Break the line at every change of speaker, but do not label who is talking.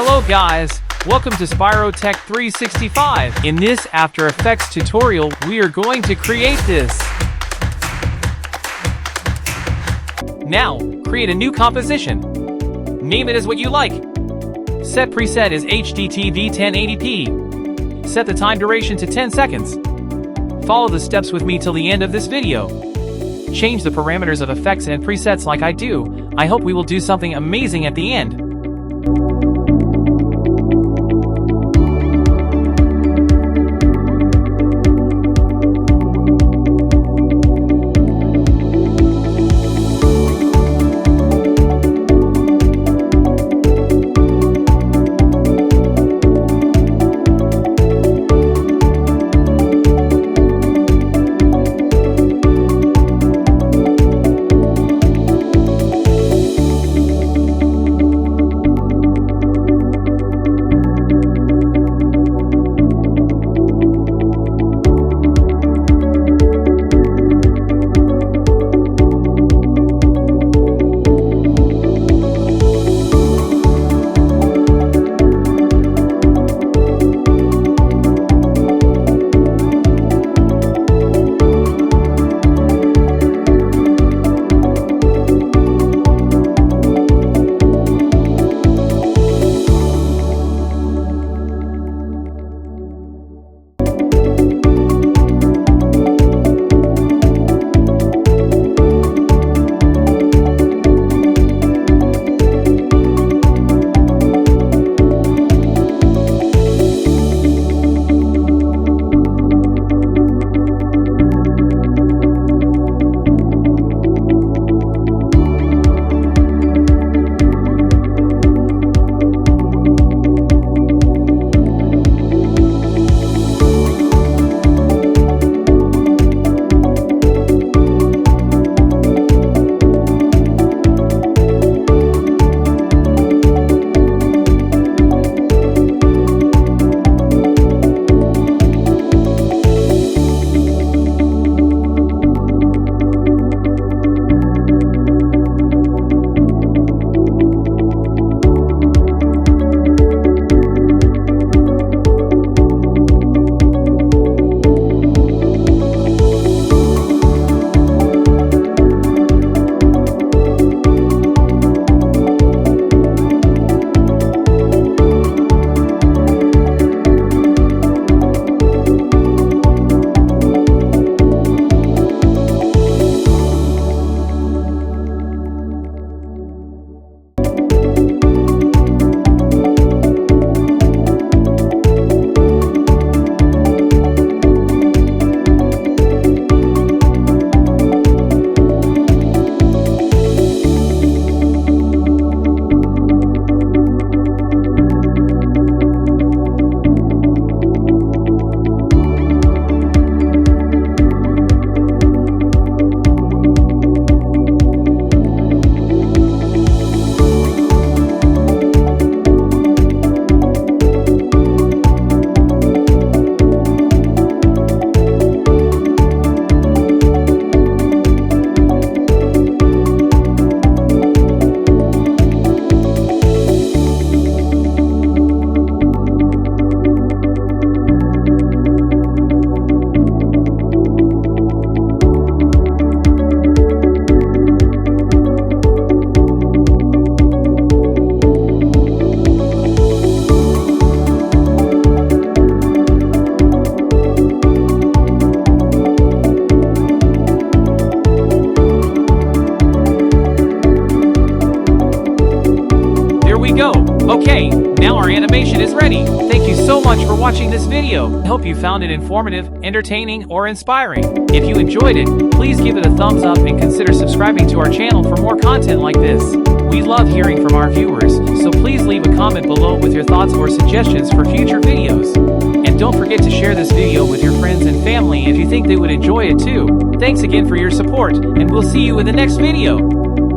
Hello guys, welcome to Spyro Tech 365. In this After Effects tutorial, we are going to create this. Now, create a new composition. Name it as what you like. Set preset as HDTV 1080p. Set the time duration to 10 seconds. Follow the steps with me till the end of this video. Change the parameters of effects and presets like I do. I hope we will do something amazing at the end. Okay, now our animation is ready. Thank you so much for watching this video. I hope you found it informative, entertaining, or inspiring. If you enjoyed it, please give it a thumbs up and consider subscribing to our channel for more content like this. We love hearing from our viewers, so please leave a comment below with your thoughts or suggestions for future videos. And don't forget to share this video with your friends and family if you think they would enjoy it too. Thanks again for your support, and we'll see you in the next video.